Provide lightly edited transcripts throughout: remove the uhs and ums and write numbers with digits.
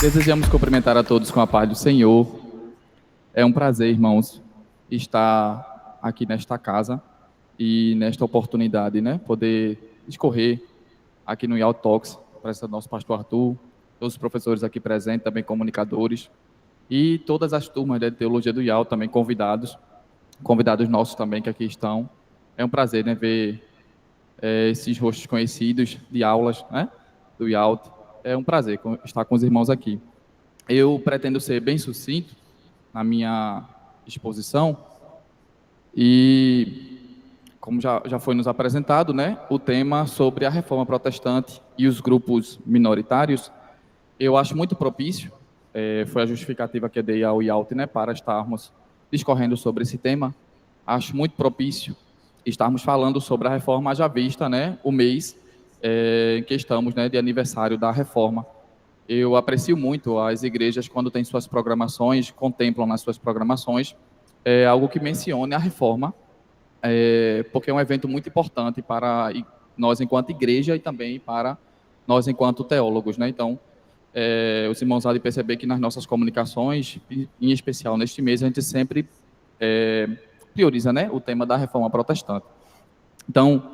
Desejamos cumprimentar a todos com a paz do Senhor. É um prazer, irmãos, estar aqui nesta casa e nesta oportunidade, né, poder discorrer aqui no IAL Talks, para o nosso pastor Arthur, todos os professores aqui presentes, também comunicadores, e todas as turmas de teologia do IAL também convidados nossos também que aqui estão. É um prazer, né, ver esses rostos conhecidos de aulas, né, do IALT. É um prazer estar com os irmãos aqui. Eu pretendo ser bem sucinto na minha exposição e, como já foi nos apresentado, né, o tema sobre a reforma protestante e os grupos minoritários, eu acho muito propício, foi a justificativa que eu dei ao IALT, né, para estarmos discorrendo sobre esse tema. Acho muito propício estarmos falando sobre a reforma, já vista, né, o mês em que estamos, né, de aniversário da reforma. Eu aprecio muito as igrejas quando têm suas programações, contemplam nas suas programações algo que mencione a reforma, porque é um evento muito importante para nós enquanto igreja e também para nós enquanto teólogos, né? Então, os irmãos há de perceber que nas nossas comunicações, em especial neste mês, a gente sempre prioriza, né, o tema da reforma protestante. Então,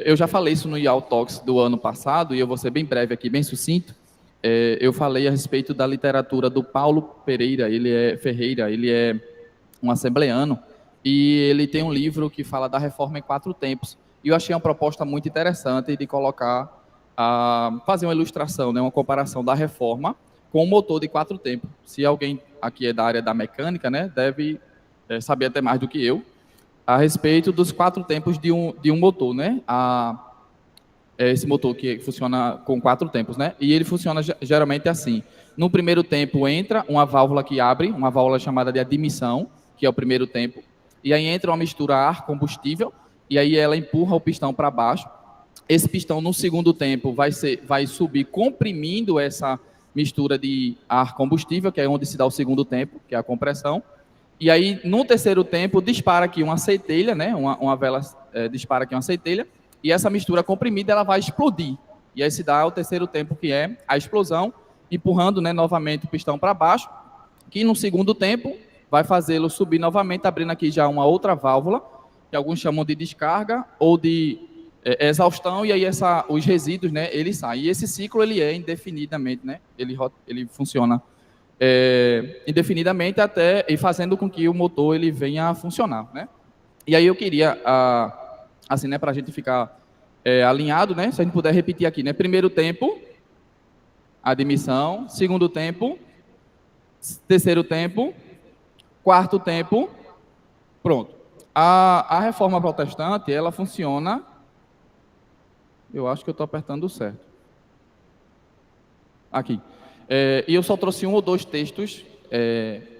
eu já falei isso no IAL Talks do ano passado, e eu vou ser bem breve aqui, bem sucinto. Eu falei a respeito da literatura do Paulo Ferreira, ele é um assembleano, e ele tem um livro que fala da reforma em 4 tempos. E eu achei uma proposta muito interessante de colocar, fazer uma ilustração, né, uma comparação da reforma com o motor de 4 tempos. Se alguém aqui é da área da mecânica, né, deve saber até mais do que eu, a respeito dos 4 tempos de um motor, né? Esse motor que funciona com 4 tempos, né? E ele funciona geralmente assim. No primeiro tempo entra uma válvula que abre, uma válvula chamada de admissão, que é o primeiro tempo, e aí entra uma mistura ar-combustível, e aí ela empurra o pistão para baixo. Esse pistão, no segundo tempo, vai subir comprimindo essa mistura de ar-combustível, que é onde se dá o segundo tempo, que é a compressão. E aí, no terceiro tempo, dispara aqui uma centelha, né? Uma vela dispara aqui uma centelha, e essa mistura comprimida ela vai explodir. E aí se dá o terceiro tempo, que é a explosão, empurrando, né, novamente o pistão para baixo, que no segundo tempo vai fazê-lo subir novamente, abrindo aqui já uma outra válvula, que alguns chamam de descarga ou de exaustão, e aí os resíduos, né, eles saem. E esse ciclo ele é indefinidamente, né? Ele funciona indefinidamente até e fazendo com que o motor ele venha a funcionar, né? E aí eu queria assim, né, para a gente ficar alinhado, né? Se a gente puder repetir aqui, né? Primeiro tempo, admissão. Segundo tempo, terceiro tempo, quarto tempo, pronto. A reforma protestante, ela funciona. Eu acho que eu estou apertando certo. Aqui. E eu só trouxe 1 ou 2 textos,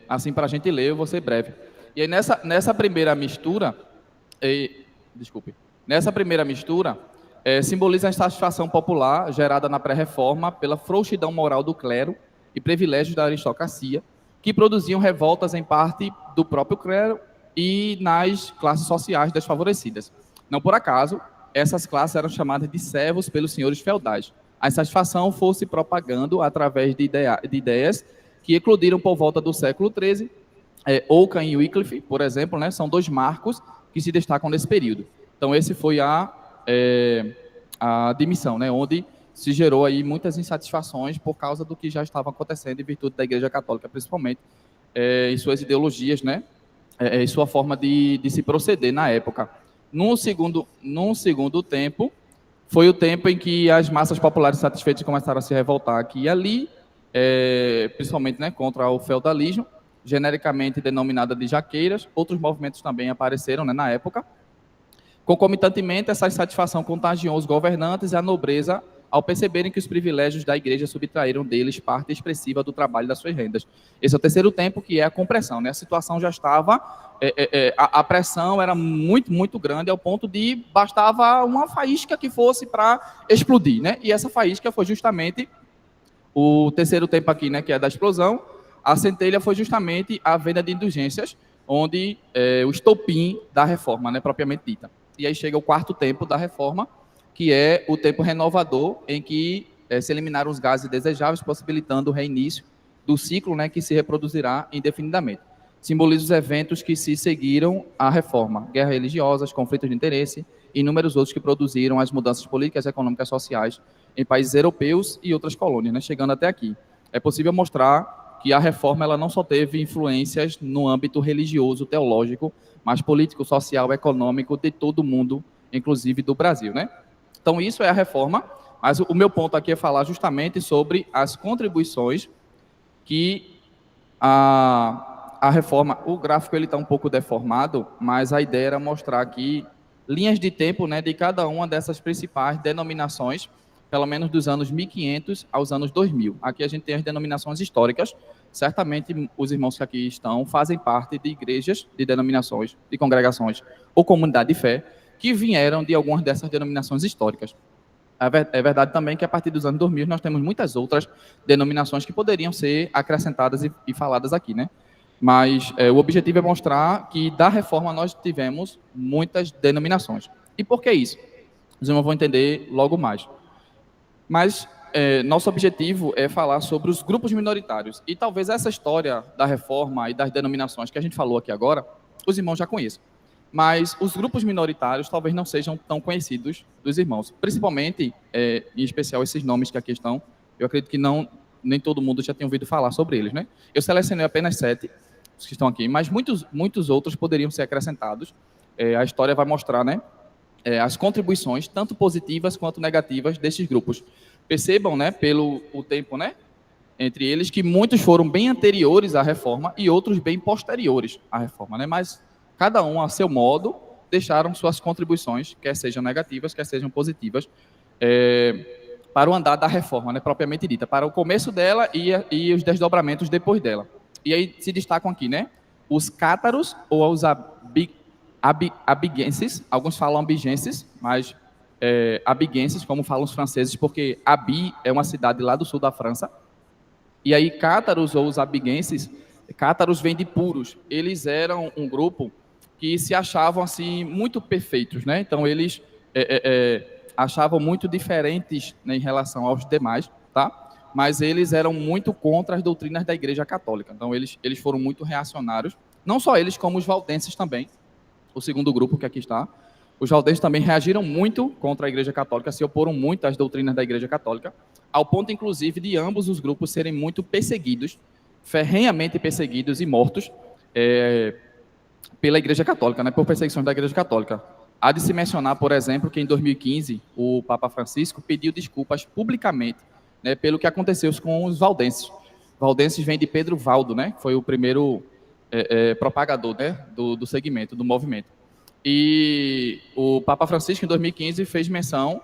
assim, para a gente ler, eu vou ser breve. E aí, nessa primeira mistura, nessa primeira mistura, simboliza a insatisfação popular gerada na pré-reforma pela frouxidão moral do clero e privilégios da aristocracia, que produziam revoltas em parte do próprio clero e nas classes sociais desfavorecidas. Não por acaso, essas classes eram chamadas de servos pelos senhores feudais. A insatisfação fosse propagando através de ideias que eclodiram por volta do século XIII. Occam e Wycliffe, por exemplo, né, são 2 marcos que se destacam nesse período. Então, esse foi a admissão, né, onde se gerou aí muitas insatisfações por causa do que já estava acontecendo em virtude da Igreja Católica, principalmente, em suas ideologias, né, em sua forma de se proceder na época. Num segundo tempo, foi o tempo em que as massas populares satisfeitas começaram a se revoltar aqui e ali, principalmente, né, contra o feudalismo, genericamente denominada de jaqueiras. Outros movimentos também apareceram, né, na época. Concomitantemente, essa insatisfação contagiou os governantes e a nobreza ao perceberem que os privilégios da igreja subtraíram deles parte expressiva do trabalho das suas rendas. Esse é o terceiro tempo, que é a compressão, né? A situação já estava, a pressão era muito, muito grande, ao ponto de bastava uma faísca que fosse para explodir, né? E essa faísca foi justamente o terceiro tempo aqui, né, que é da explosão. A centelha foi justamente a venda de indulgências, onde o estopim da reforma, né, propriamente dita. E aí chega o quarto tempo da reforma, que é o tempo renovador, em que se eliminaram os gases desejáveis, possibilitando o reinício do ciclo, né, que se reproduzirá indefinidamente. Simboliza os eventos que se seguiram à reforma, guerras religiosas, conflitos de interesse e inúmeros outros que produziram as mudanças políticas, econômicas e sociais em países europeus e outras colônias, né, chegando até aqui. É possível mostrar que a reforma ela não só teve influências no âmbito religioso, teológico, mas político, social, econômico de todo o mundo, inclusive do Brasil, né? Então, isso é a reforma, mas o meu ponto aqui é falar justamente sobre as contribuições que a reforma, o gráfico ele está um pouco deformado, mas a ideia era mostrar aqui linhas de tempo, né, de cada uma dessas principais denominações, pelo menos dos anos 1500 aos anos 2000. Aqui a gente tem as denominações históricas. Certamente os irmãos que aqui estão fazem parte de igrejas, de denominações, de congregações ou comunidade de fé que vieram de algumas dessas denominações históricas. É verdade também que a partir dos anos 2000 nós temos muitas outras denominações que poderiam ser acrescentadas e faladas aqui, né? Mas o objetivo é mostrar que da reforma nós tivemos muitas denominações. E por que isso? Os irmãos vão entender logo mais. Mas nosso objetivo é falar sobre os grupos minoritários. E talvez essa história da reforma e das denominações que a gente falou aqui agora, os irmãos já conheçam. Mas os grupos minoritários talvez não sejam tão conhecidos dos irmãos. Principalmente, em especial, esses nomes que aqui estão. Eu acredito que nem todo mundo já tem ouvido falar sobre eles, né? Eu selecionei apenas 7, os que estão aqui, mas muitos outros poderiam ser acrescentados. A história vai mostrar, né? As contribuições, tanto positivas quanto negativas, desses grupos. Percebam, né, pelo o tempo, né, entre eles, que muitos foram bem anteriores à reforma e outros bem posteriores à reforma, né, mas cada um, a seu modo, deixaram suas contribuições, quer sejam negativas, quer sejam positivas, para o andar da reforma, né, propriamente dita, para o começo dela e os desdobramentos depois dela. E aí se destacam aqui, né, os cátaros ou os abiguenses, alguns falam abigenses, mas abiguenses, como falam os franceses, porque Abi é uma cidade lá do sul da França. E aí cátaros ou os abiguenses, cátaros vem de puros. Eles eram um grupo que se achavam assim muito perfeitos, né? Então eles achavam muito diferentes, né, em relação aos demais, tá? Mas eles eram muito contra as doutrinas da Igreja Católica. Então eles foram muito reacionários. Não só eles, como os valdenses também. O segundo grupo que aqui está, os valdenses também reagiram muito contra a Igreja Católica, se oporam muito às doutrinas da Igreja Católica, ao ponto, inclusive, de ambos os grupos serem muito perseguidos, ferrenhamente perseguidos e mortos pela Igreja Católica, né, por perseguições da Igreja Católica. Há de se mencionar, por exemplo, que em 2015, o Papa Francisco pediu desculpas publicamente, né, pelo que aconteceu com os valdenses. Valdenses vem de Pedro Valdo, né, que foi o primeiro propagador, né, do segmento, do movimento. E o Papa Francisco, em 2015, fez menção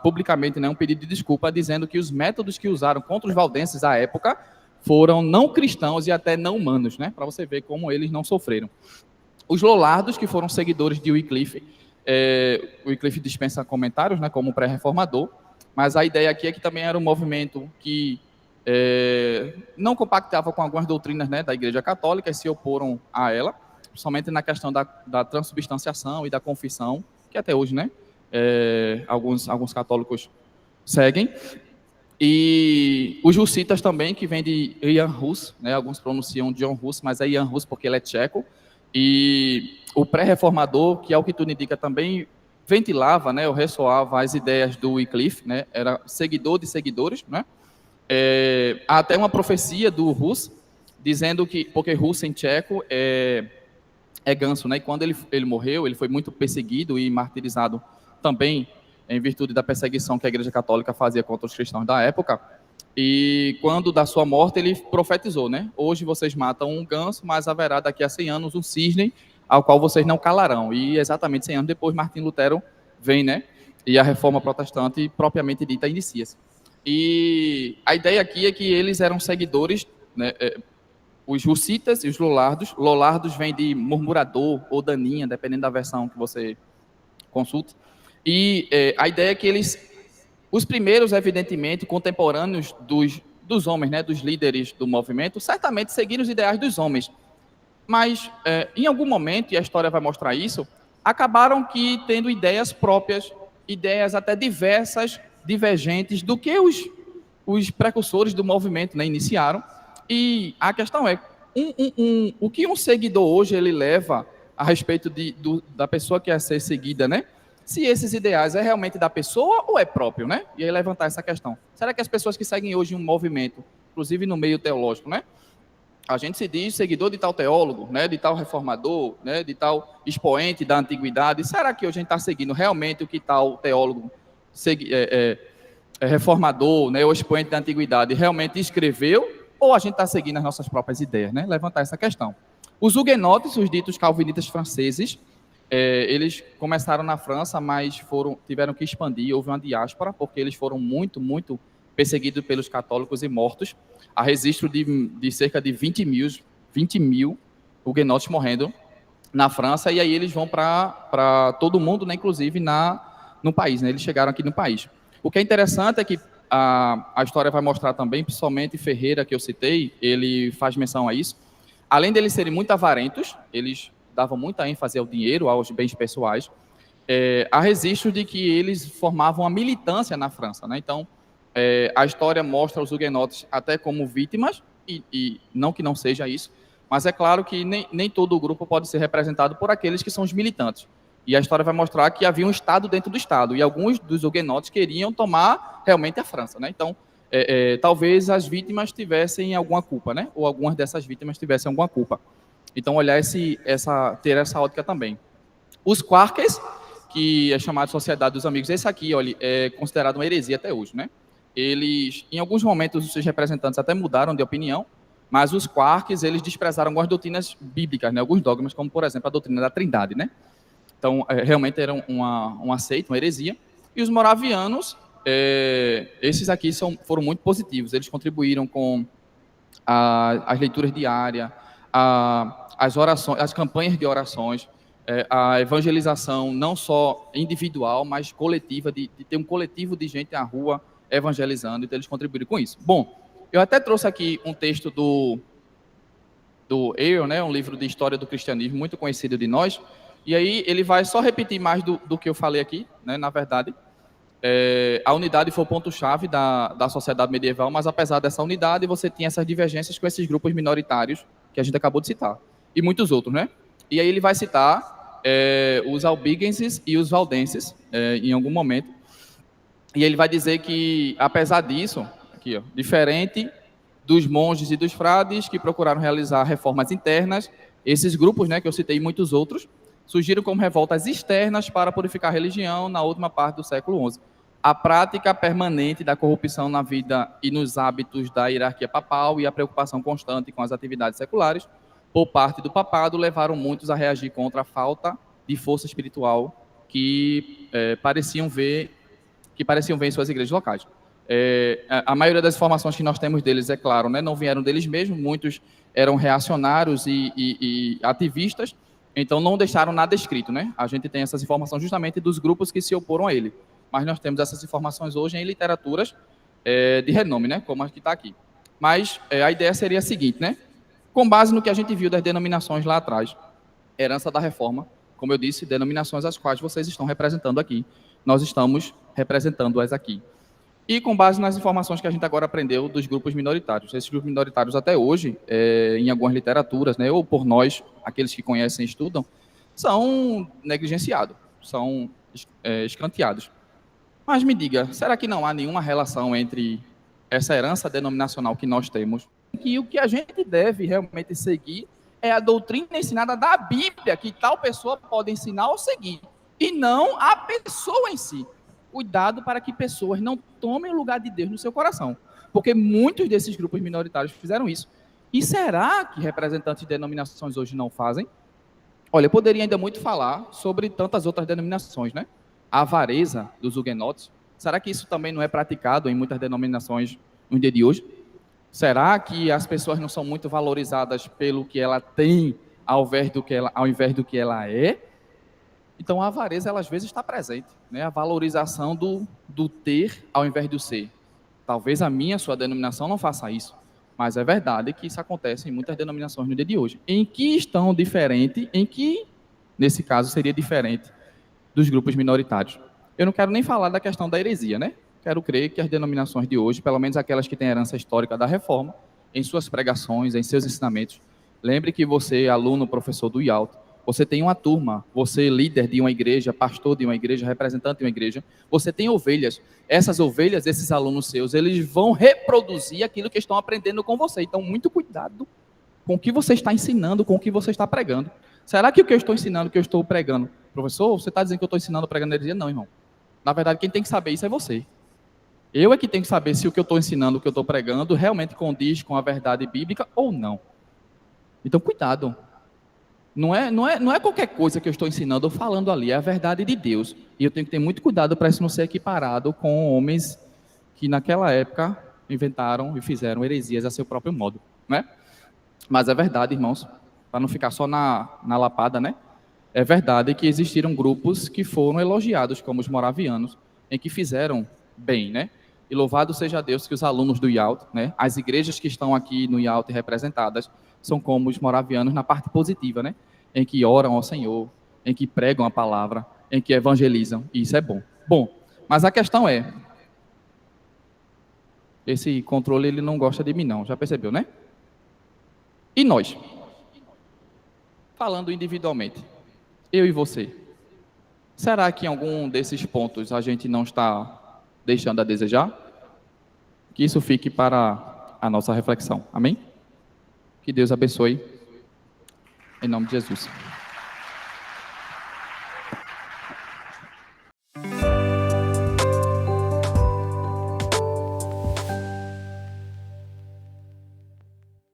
publicamente, né, um pedido de desculpa, dizendo que os métodos que usaram contra os valdenses à época foram não cristãos e até não humanos, né, para você ver como eles não sofreram. Os Lollardos, que foram seguidores de Wycliffe, Wycliffe dispensa comentários, né, como pré-reformador, mas a ideia aqui é que também era um movimento que não compactava com algumas doutrinas, né, da Igreja Católica e se oporam a ela, principalmente na questão da transubstanciação e da confissão, que até hoje, né, alguns católicos seguem. E os hussitas também, que vem de Jan Hus, né, alguns pronunciam John Hus, mas é Jan Hus porque ele é tcheco. E o pré-reformador, que ao que tudo indica também ventilava, né, ou ressoava as ideias do Wycliffe, né, era seguidor de seguidores, né. Há até uma profecia do Hus, dizendo que, porque Hus em tcheco é ganso, né? E quando ele morreu, ele foi muito perseguido e martirizado também em virtude da perseguição que a Igreja Católica fazia contra os cristãos da época. E quando da sua morte, ele profetizou, né? Hoje vocês matam um ganso, mas haverá daqui a 100 anos um cisne ao qual vocês não calarão. E exatamente 100 anos depois, Martim Lutero vem, né? E a reforma protestante propriamente dita inicia-se. E a ideia aqui é que eles eram seguidores, né? Os hussitas e os lollardos. Lollardos vem de murmurador ou daninha, dependendo da versão que você consulta. E a ideia é que os primeiros, evidentemente, contemporâneos dos homens, né, dos líderes do movimento, certamente seguiram os ideais dos homens. Mas, em algum momento, e a história vai mostrar isso, acabaram tendo ideias próprias, ideias até diversas, divergentes, do que os precursores do movimento, né, iniciaram. E a questão é, o que um seguidor hoje ele leva a respeito da pessoa que quer ser seguida, né? Se esses ideais é realmente da pessoa ou é próprio, né? E aí levantar essa questão. Será que as pessoas que seguem hoje um movimento, inclusive no meio teológico, né? A gente se diz seguidor de tal teólogo, né? De tal reformador, né? De tal expoente da antiguidade. Será que hoje a gente está seguindo realmente o que tal teólogo reformador, né? Ou expoente da antiguidade realmente escreveu? Ou a gente está seguindo as nossas próprias ideias, né? Levantar essa questão. Os huguenotes, os ditos calvinistas franceses, eles começaram na França, mas tiveram que expandir, houve uma diáspora, porque eles foram muito, muito perseguidos pelos católicos e mortos. Há registro de cerca de 20 mil huguenotes morrendo na França, e aí eles vão para todo mundo, né, inclusive no país, né? Eles chegaram aqui no país. O que é interessante é que a história vai mostrar também, principalmente Ferreira, que eu citei, ele faz menção a isso. Além deles serem muito avarentos, eles davam muita ênfase ao dinheiro, aos bens pessoais, há registros de que eles formavam uma militância na França, né? Então, a história mostra os huguenotes até como vítimas, e não que não seja isso, mas é claro que nem todo o grupo pode ser representado por aqueles que são os militantes. E a história vai mostrar que havia um Estado dentro do Estado, e alguns dos huguenotes queriam tomar realmente a França, né? Então, talvez as vítimas tivessem alguma culpa, né? Ou algumas dessas vítimas tivessem alguma culpa. Então, ter essa ótica também. Os Quarkers, que é chamado de Sociedade dos Amigos, esse aqui, olha, é considerado uma heresia até hoje, né? Eles, em alguns momentos, os seus representantes até mudaram de opinião, mas os Quarks, eles desprezaram algumas doutrinas bíblicas, né? Alguns dogmas, como, por exemplo, a doutrina da Trindade, né? Então, realmente era uma seita, uma heresia. E os moravianos, esses aqui foram muito positivos. Eles contribuíram com as leituras diárias, as orações, as campanhas de orações, a evangelização não só individual, mas coletiva, de ter um coletivo de gente na rua evangelizando. Então, eles contribuíram com isso. Bom, eu até trouxe aqui um texto do Eyre, né, um livro de história do cristianismo muito conhecido de nós. E aí ele vai só repetir mais do que eu falei aqui, né? Na verdade, a unidade foi o ponto-chave da sociedade medieval, mas apesar dessa unidade, você tinha essas divergências com esses grupos minoritários que a gente acabou de citar, e muitos outros, né? E aí ele vai citar os albigenses e os valdenses em algum momento, e ele vai dizer que, apesar disso, aqui, ó, diferente dos monges e dos frades que procuraram realizar reformas internas, esses grupos, né, que eu citei e muitos outros, surgiram como revoltas externas para purificar a religião na última parte do século XI. A prática permanente da corrupção na vida e nos hábitos da hierarquia papal e a preocupação constante com as atividades seculares por parte do papado levaram muitos a reagir contra a falta de força espiritual que pareciam ver em suas igrejas locais. A maioria das informações que nós temos deles, é claro, né, não vieram deles mesmos, muitos eram reacionários e ativistas, então não deixaram nada escrito, né? A gente tem essas informações justamente dos grupos que se oporam a ele, mas nós temos essas informações hoje em literaturas de renome, né? Como a que está aqui. Mas a ideia seria a seguinte, né? Com base no que a gente viu das denominações lá atrás, herança da reforma, como eu disse, denominações as quais vocês estão representando aqui, nós estamos representando-as aqui. E com base nas informações que a gente agora aprendeu dos grupos minoritários. Esses grupos minoritários até hoje, em algumas literaturas, né, ou por nós, aqueles que conhecem e estudam, são negligenciados, são escanteados. Mas me diga, será que não há nenhuma relação entre essa herança denominacional que nós temos e o que a gente deve realmente seguir é a doutrina ensinada da Bíblia, que tal pessoa pode ensinar ou seguir, e não a pessoa em si. Cuidado para que pessoas não tomem o lugar de Deus no seu coração, porque muitos desses grupos minoritários fizeram isso. E será que representantes de denominações hoje não fazem? Olha, eu poderia ainda muito falar sobre tantas outras denominações, né? A avareza dos huguenotes. Será que isso também não é praticado em muitas denominações no dia de hoje? Será que as pessoas não são muito valorizadas pelo que ela tem ao invés do que ela é? Então, a avareza, ela às vezes está presente, né? A valorização do ter ao invés do ser. Talvez a sua denominação não faça isso, mas é verdade que isso acontece em muitas denominações no dia de hoje. Em que estão diferentes, nesse caso, seria diferente dos grupos minoritários. Eu não quero nem falar da questão da heresia, né? Quero crer que as denominações de hoje, pelo menos aquelas que têm herança histórica da reforma, em suas pregações, em seus ensinamentos, lembre que você, aluno, professor do IALT, você tem uma turma, você líder de uma igreja, pastor de uma igreja, representante de uma igreja, você tem ovelhas. Essas ovelhas, esses alunos seus, eles vão reproduzir aquilo que estão aprendendo com você. Então, muito cuidado com o que você está ensinando, com o que você está pregando. Será que o que eu estou ensinando, o que eu estou pregando, professor, você está dizendo que eu estou ensinando, pregando heresia? Não, irmão. Na verdade, quem tem que saber isso é você. Eu é que tenho que saber se o que eu estou ensinando, o que eu estou pregando, realmente condiz com a verdade bíblica ou não. Então, cuidado. Não é qualquer coisa que eu estou ensinando ou falando ali, é a verdade de Deus. E eu tenho que ter muito cuidado para isso não ser equiparado com homens que naquela época inventaram e fizeram heresias a seu próprio modo, né? Mas é verdade, irmãos, para não ficar só na lapada, né? É verdade que existiram grupos que foram elogiados, como os moravianos, em que fizeram bem, né? E louvado seja Deus que os alunos do IALT, né? As igrejas que estão aqui no IALT representadas, são como os moravianos na parte positiva, né? Em que oram ao Senhor, em que pregam a palavra, em que evangelizam, e isso é bom. Bom, mas a questão é, esse controle ele não gosta de mim não, já percebeu, né? E nós? Falando individualmente, eu e você, será que em algum desses pontos a gente não está deixando a desejar? Que isso fique para a nossa reflexão, amém? Que Deus abençoe, em nome de Jesus.